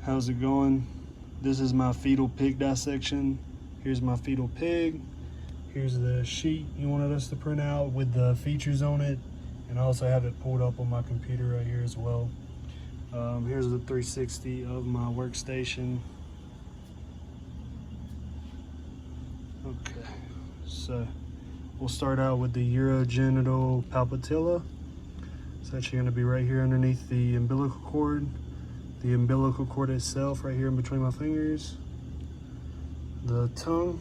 How's it going? This is my fetal pig dissection. Here's my fetal pig. Here's the sheet you wanted us to print out with the features on it, and I also have it pulled up on my computer right here as well. Here's the 360 of my workstation. Okay, so we'll start out with the urogenital palpatella. It's actually going to be right here underneath the umbilical cord. The umbilical cord itself right here in between my fingers. The tongue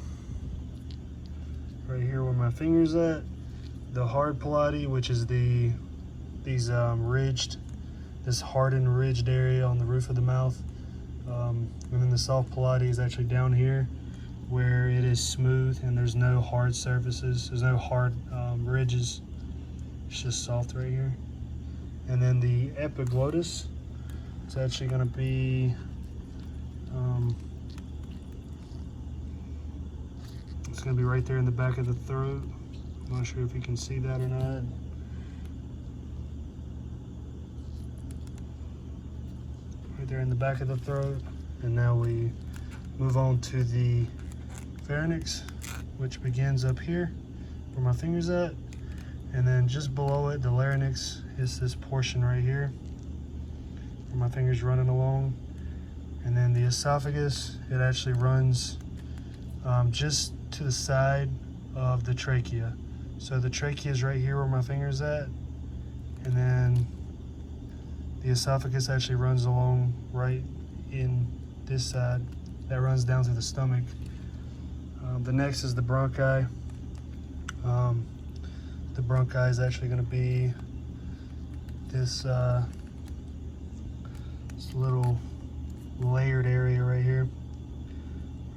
right here where my finger's at. The hard palati, which is these ridged, this hardened ridged area on the roof of the mouth. And then the soft palati is actually down here where it is smooth and there's no hard surfaces. There's no hard ridges. It's just soft right here. And then the epiglottis. It's actually going to be it's going to be right there in the back of the throat. I'm not sure if you can see that or not. Right there in the back of the throat. And now we move on to the pharynx, which begins up here where my finger's at. And then just below it, the larynx is this portion right here where my finger's running along. And then the esophagus, it actually runs just to the side of the trachea. So the trachea is right here where my finger's at, and then the esophagus actually runs along right in this side. That runs down to the stomach. The next is the bronchi. The bronchi is actually going to be this little layered area right here,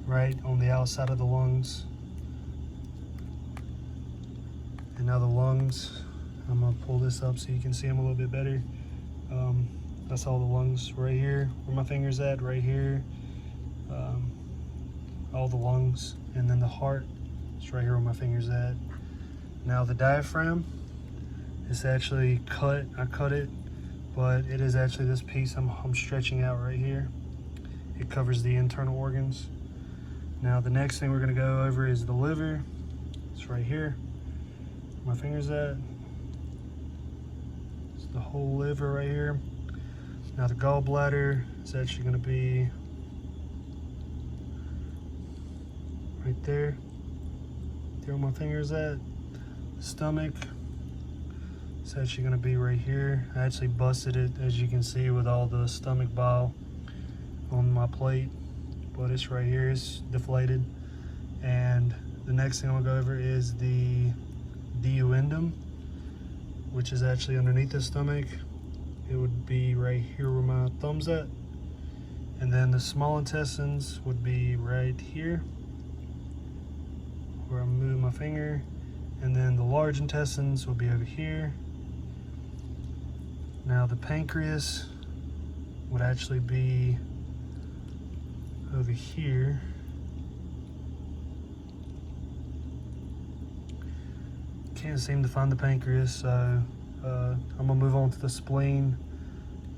right on the outside of the lungs. And now the lungs, I'm gonna pull this up so you can see them a little bit better. That's all the lungs right here where my finger's at, right here. All the lungs, and then the heart is right here where my finger's at. Now the diaphragm is actually cut. I cut it, but it is actually this piece I'm stretching out right here. It covers the internal organs. Now the next thing we're gonna go over is the liver. It's right here, where my finger's at. It's the whole liver right here. Now the gallbladder is actually gonna be right there. There where my finger's at. Stomach, it's actually gonna be right here. I actually busted it, as you can see, with all the stomach bile on my plate, but it's right here, it's deflated. And the next thing I'm gonna go over is the duodenum, which is actually underneath the stomach. It would be right here where my thumb's at. And then the small intestines would be right here where I'm moving my finger. And then the large intestines will be over here. Now the pancreas would actually be over here. Can't seem to find the pancreas, so I'm gonna move on to the spleen.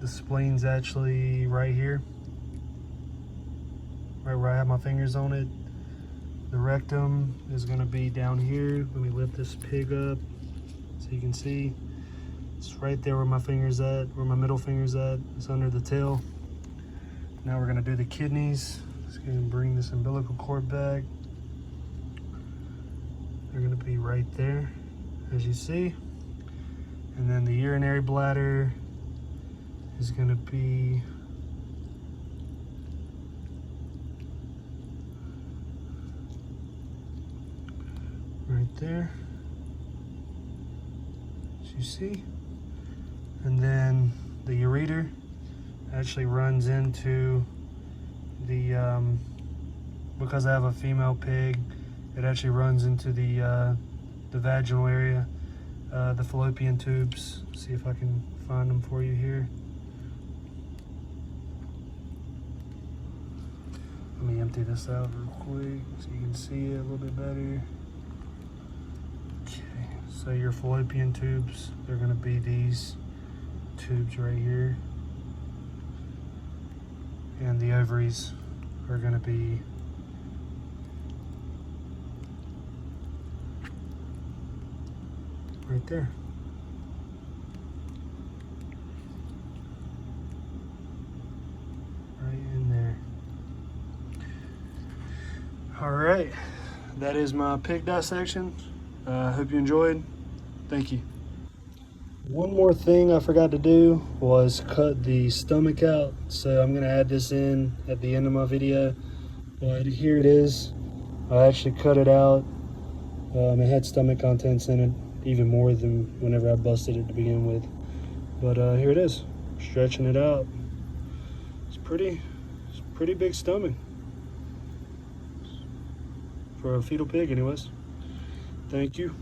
The spleen's actually right here, right where I have my fingers on it. The rectum is gonna be down here. Let me lift this pig up so you can see. It's right there where my finger's at, where my middle finger's at. It's under the tail. Now we're gonna do the kidneys. Just gonna bring this umbilical cord back. They're gonna be right there, as you see. And then the urinary bladder is gonna be right there, as you see. And then the ureter actually runs into the, because I have a female pig, it actually runs into the vaginal area, the fallopian tubes. See if I can find them for you here. Let me empty this out real quick so you can see it a little bit better. Okay, so your fallopian tubes, they're gonna be these tubes right here. and the ovaries are going to be right there. Right in there. All right, that is my pig dissection. I hope you enjoyed. Thank you. One more thing I forgot to do was cut the stomach out, so I'm gonna add this in at the end of my video. But here it is. I actually cut it out. It had stomach contents in it, even more than whenever I busted it to begin with. But here it is, stretching it out. It's pretty big stomach for a fetal pig anyways. Thank you.